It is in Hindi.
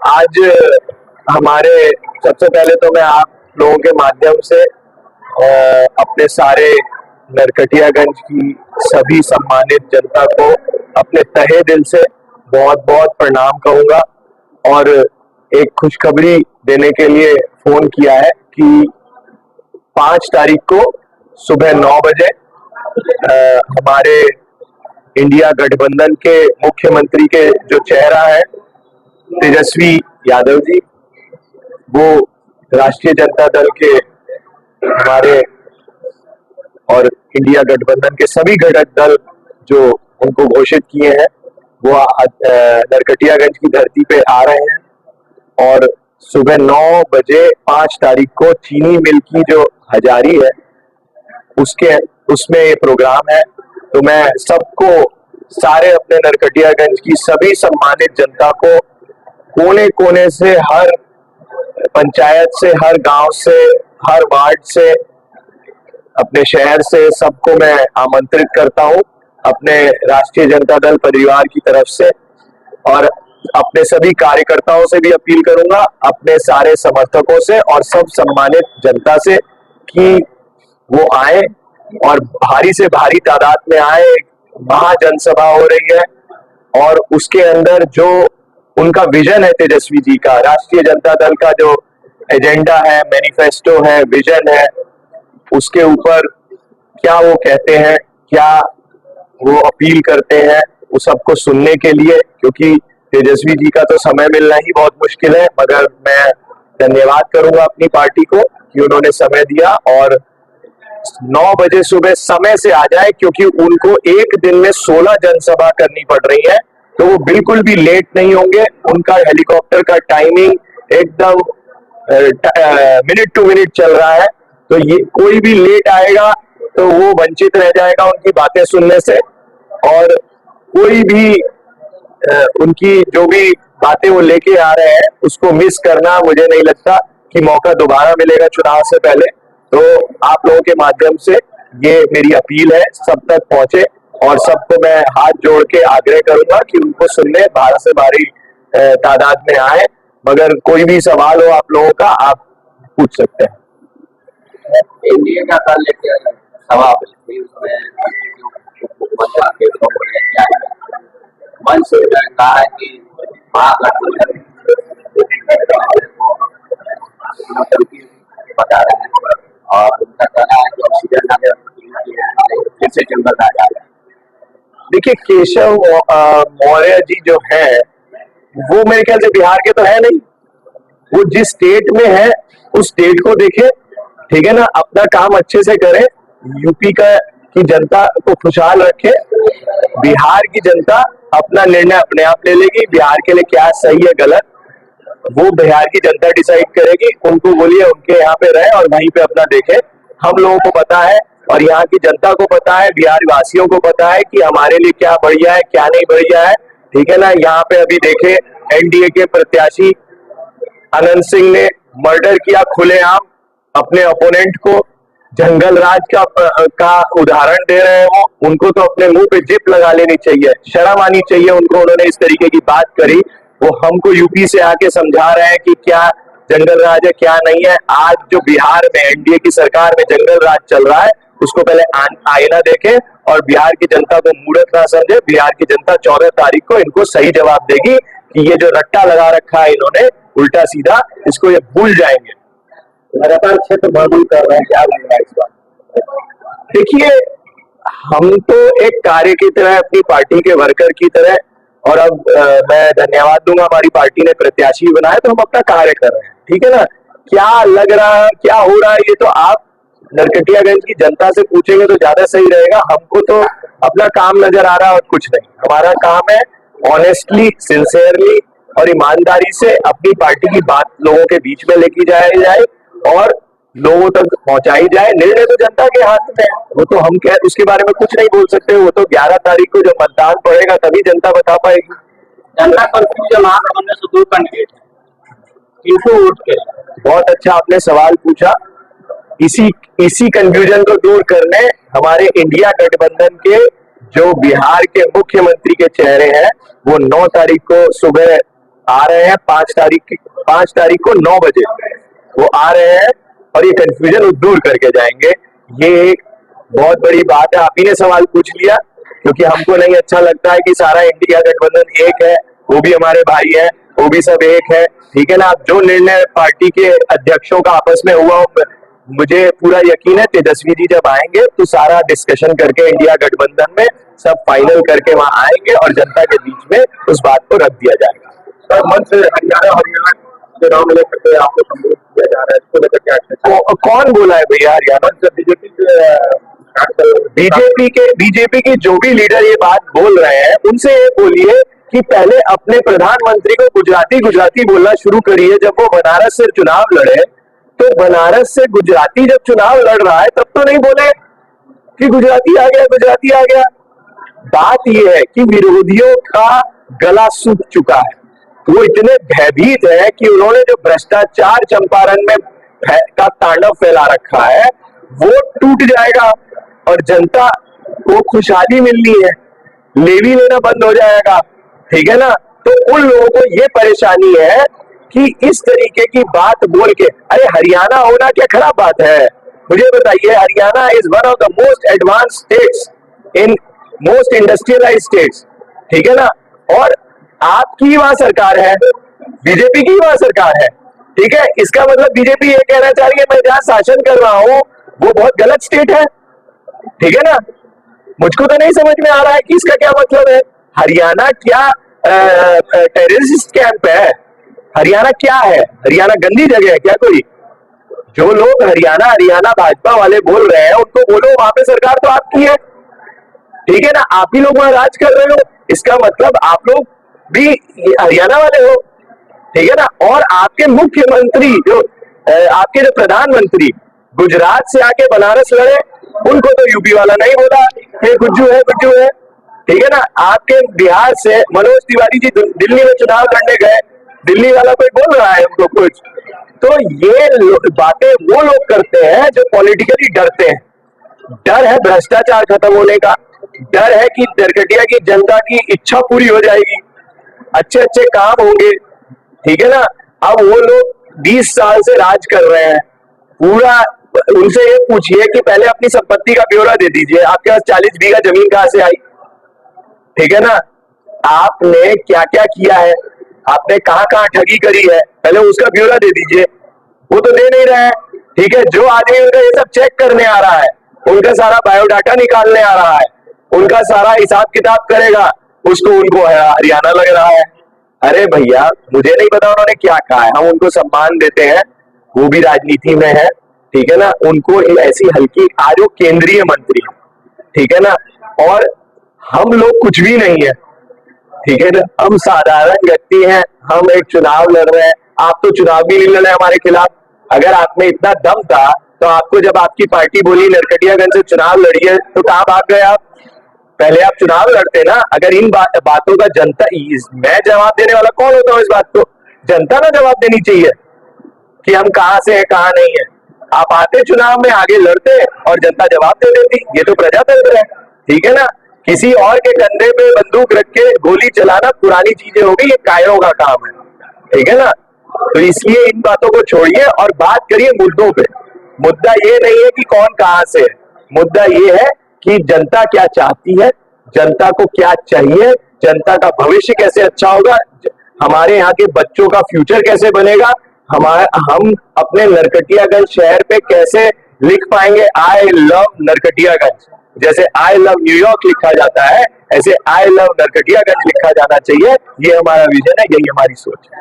आज हमारे सबसे पहले तो मैं आप लोगों के माध्यम से अपने सारे नरकटियागंज की सभी सम्मानित जनता को अपने तहे दिल से बहुत बहुत प्रणाम कहूंगा और एक खुशखबरी देने के लिए फोन किया है कि 5 तारीख को सुबह 9 बजे हमारे इंडिया गठबंधन के मुख्यमंत्री के जो चेहरा है तेजस्वी यादव जी, वो राष्ट्रीय जनता दल के हमारे और इंडिया गठबंधन के सभी घटक दल जो उनको घोषित किए हैं वो नरकटियागंज की धरती पे आ रहे हैं और सुबह 9 बजे 5 तारीख को चीनी मिल की जो हजारी है उसमें ये प्रोग्राम है। तो मैं सबको, सारे अपने नरकटियागंज की सभी सम्मानित जनता को कोने कोने से, हर पंचायत से, हर गांव से, हर वार्ड से, अपने शहर से सबको मैं आमंत्रित करता हूं अपने राष्ट्रीय जनता दल परिवार की तरफ से। और अपने सभी कार्यकर्ताओं से भी अपील करूंगा, अपने सारे समर्थकों से और सब सम्मानित जनता से कि वो आए और भारी से भारी तादाद में आए। एक महाजनसभा हो रही है और उसके अंदर जो उनका विजन है तेजस्वी जी का, राष्ट्रीय जनता दल का जो एजेंडा है, मैनिफेस्टो है, विजन है, उसके ऊपर क्या वो कहते हैं, क्या वो अपील करते हैं, वो सबको सुनने के लिए, क्योंकि तेजस्वी जी का तो समय मिलना ही बहुत मुश्किल है। मगर मैं धन्यवाद करूंगा अपनी पार्टी को कि उन्होंने समय दिया और 9 बजे सुबह समय से आ जाए, क्योंकि उनको एक दिन में 16 जनसभा करनी पड़ रही है, तो वो बिल्कुल भी लेट नहीं होंगे। उनका हेलीकॉप्टर का टाइमिंग एकदम मिनट टू मिनट चल रहा है, तो ये कोई भी लेट आएगा तो वो वंचित रह जाएगा उनकी बातें सुनने से। और कोई भी उनकी जो भी बातें वो लेके आ रहे हैं उसको मिस करना, मुझे नहीं लगता कि मौका दोबारा मिलेगा चुनाव से पहले। तो आप लोगों के माध्यम से ये मेरी अपील है, सब तक पहुंचे और सबको मैं हाथ जोड़ के आग्रह करूंगा कि उनको सुनने भारी से भारी तादाद में आए। मगर कोई भी सवाल हो आप लोगों का, आप पूछ सकते हैं। इंडिया का कल लेके सभा मन से कहा है कि महागठबंधन बता रहे हैं और उनका कहना है कि ऑक्सीजन फिर से जंगल आ जा रहा है। देखिए, केशव मौर्य जी जो है वो मेरे ख्याल से बिहार के तो है नहीं, वो जिस स्टेट में है उस स्टेट को देखे, ठीक है ना, अपना काम अच्छे से करे, यूपी की जनता को खुशहाल रखे। बिहार की जनता अपना निर्णय अपने आप ले लेगी, बिहार के लिए क्या सही है गलत वो बिहार की जनता डिसाइड करेगी। उनको बोलिए उनके यहाँ पे रहे और वहीं पे अपना देखे। हम लोगों को पता है और यहाँ की जनता को पता है, बिहार वासियों को पता है कि हमारे लिए क्या बढ़िया है, क्या नहीं बढ़िया है, ठीक है ना। यहाँ पे अभी देखे एनडीए के प्रत्याशी अनंत सिंह ने मर्डर किया खुलेआम, अपने ओपोनेंट को जंगल राज का उदाहरण दे रहे हो। उनको तो अपने मुंह पे जिप लगा लेनी चाहिए, शर्म आनी चाहिए उनको। उन्होंने इस तरीके की बात करी, वो हमको यूपी से आके समझा रहे हैं कि क्या जंगल राज है क्या नहीं है। आज जो बिहार में एनडीए की सरकार में जंगल राज चल रहा है उसको पहले आईना देखे और बिहार की जनता को मूर्ख ना समझे। बिहार की जनता 14 तारीख को इनको सही जवाब देगी कि ये जो रट्टा लगा रखा है इन्होंने उल्टा सीधा, इसको ये भूल जाएंगे। लगातार क्षेत्र भ्रमण कर रहे हैं, क्या लग रहा है इस बार? देखिए, हम तो एक कार्य की तरह, अपनी पार्टी के वर्कर की तरह, और अब मैं धन्यवाद दूंगा हमारी पार्टी ने प्रत्याशी बनाया तो हम अपना कार्य कर रहे हैं, ठीक है ना। क्या लग रहा है, क्या हो रहा है, ये तो आप नरकटियागंज की जनता से पूछेंगे तो ज्यादा सही रहेगा। हमको तो अपना काम नजर आ रहा है और कुछ नहीं। हमारा काम है ऑनेस्टली, सिंसियरली और ईमानदारी से अपनी पार्टी की बात लोगों के बीच में लेके जाए और लोगों तक पहुंचाई जाए। निर्णय तो जनता के हाथ में है, वो तो हम उसके बारे में कुछ नहीं बोल सकते। वो तो 11 तारीख को जब मतदान पड़ेगा तभी जनता बता पाएगी। जनता कंफ्यूजन महागठबंधन से 2 कैंडिडेट इनको वोट के। बहुत अच्छा आपने सवाल पूछा। इसी कंफ्यूजन को दूर करने हमारे इंडिया गठबंधन के जो बिहार के मुख्यमंत्री के चेहरे हैं वो 9 तारीख को सुबह आ रहे हैं 5 तारीख को 9 बजे वो आ रहे हैं और ये कंफ्यूजन दूर करके जाएंगे। ये एक बहुत बड़ी बात है। आप ही ने सवाल पूछ लिया, क्योंकि हमको नहीं अच्छा लगता है कि सारा इंडिया गठबंधन एक है, वो भी हमारे भाई है, वो भी सब एक है, ठीक है ना। अब जो निर्णय पार्टी के अध्यक्षों का आपस में हुआ, मुझे पूरा यकीन है तेजस्वी जी जब आएंगे तो सारा डिस्कशन करके इंडिया गठबंधन में सब फाइनल करके वहां आएंगे और जनता के बीच में उस बात को रख दिया जाएगा। सर, मन से हरियाणा चुनाव में लेकर आपको संबोधित किया जा रहा है, इसको लेकर क्या कौन बोला है भैया हरियाणा से? बीजेपी के जो भी लीडर ये बात बोल रहे हैं उनसे ये बोलिए कि पहले अपने प्रधानमंत्री को गुजराती बोलना शुरू करिए। जब वो बनारस से चुनाव लड़े तो बनारस से गुजराती जब चुनाव लड़ रहा है तब तो नहीं बोले कि गुजराती आ गया। बात यह है कि विरोधियों का गला सूख चुका है, वो इतने भयभीत है कि उन्होंने जो भ्रष्टाचार चंपारण में का तांडव फैला रखा है वो टूट जाएगा और जनता को खुशहाली मिलनी है, लेवी लेना बंद हो जाएगा, ठीक है ना। तो उन लोगों को ये परेशानी है कि इस तरीके की बात बोल के, अरे हरियाणा होना क्या खराब बात है? मुझे बताइए, Haryana is one of the most advance states in most industrialise states, ठीक है ना। और आपकी वहां सरकार है, बीजेपी की वहां सरकार है, ठीक है। इसका मतलब बीजेपी ये कहना चाह रही है मैं जहां शासन कर रहा हूं वो बहुत गलत स्टेट है, ठीक है ना। मुझको तो नहीं समझ में आ रहा है कि इसका क्या मतलब है। हरियाणा क्या टेररिस्ट कैंप है? हरियाणा क्या है? हरियाणा गंदी जगह है क्या कोई? जो लोग हरियाणा भाजपा वाले बोल रहे हैं उनको बोलो वहां पे सरकार तो आपकी है, ठीक है ना। आप ही लोग वहां राज कर रहे हो, इसका मतलब आप लोग भी हरियाणा वाले हो, ठीक है ना। और आपके मुख्यमंत्री आपके जो प्रधानमंत्री गुजरात से आके बनारस लड़े, उनको तो यूपी वाला नहीं बोला ये गुज्जू है, ठीक है ना। आपके बिहार से मनोज तिवारी जी दिल्ली में चुनाव लड़ने गए, दिल्ली वाला कोई बोल रहा है उनको कुछ? तो ये बातें वो लोग करते हैं जो पॉलिटिकली डरते हैं। डर है भ्रष्टाचार खत्म होने का, डर है कि नरकटिया की जनता की इच्छा पूरी हो जाएगी, अच्छे काम होंगे, ठीक है ना। अब वो लोग 20 साल से राज कर रहे हैं, पूरा उनसे ये पूछिए कि पहले अपनी संपत्ति का ब्यौरा दे दीजिए, आपके पास 40 बीघा जमीन कहां से आई, ठीक है ना। आपने क्या क्या किया है, आपने कहां कहां ठगी करी है, पहले उसका ब्यौरा दे दीजिए। वो तो दे नहीं रहे हैं, ठीक है। जो आदमी उनका ये सब चेक करने आ रहा है, उनका सारा बायोडाटा निकालने आ रहा है, उनका सारा हिसाब किताब करेगा, उनको हरियाणा लग रहा है। अरे भैया, मुझे नहीं पता उन्होंने क्या कहा है, हम उनको सम्मान देते हैं, वो भी राजनीति में है, ठीक है ना। उनको ऐसी हल्की, आज वो केंद्रीय मंत्री है, ठीक है ना। और हम लोग कुछ भी नहीं है, ठीक है ना। हम साधारण व्यक्ति हैं, हम एक चुनाव लड़ रहे हैं। आप तो चुनाव भी नहीं लड़े हमारे खिलाफ। अगर आप में इतना दम था तो आपको जब आपकी पार्टी बोली नरकटियागंज से चुनाव लड़िए तो कहां भाग गए आप? पहले आप चुनाव लड़ते ना। अगर इन बातों का जनता, मैं जवाब देने वाला कौन होता हूं इस बात को? जनता ना जवाब देनी चाहिए कि हम कहां से हैं कहां नहीं है। आप आते चुनाव में आगे लड़ते और जनता जवाब दे देती। ये तो प्रजातंत्र है, ठीक है ना। किसी और के कंधे पे बंदूक रख के गोली चलाना पुरानी चीजें हो गई, ये कायरों का काम है, ठीक है ना। तो इसलिए इन बातों को छोड़िए और बात करिए मुद्दों पे। मुद्दा ये नहीं है कि कौन कहां से है, मुद्दा ये है कि जनता क्या चाहती है, जनता को क्या चाहिए, जनता का भविष्य कैसे अच्छा होगा, हमारे यहाँ के बच्चों का फ्यूचर कैसे बनेगा, हम अपने नरकटियागंज शहर पे कैसे लिख पाएंगे आई लव नरकटियागंज। जैसे आई लव न्यूयॉर्क लिखा जाता है, ऐसे आई लव नरकटियागंज लिखा जाना चाहिए। ये हमारा विजन है, यही हमारी सोच है।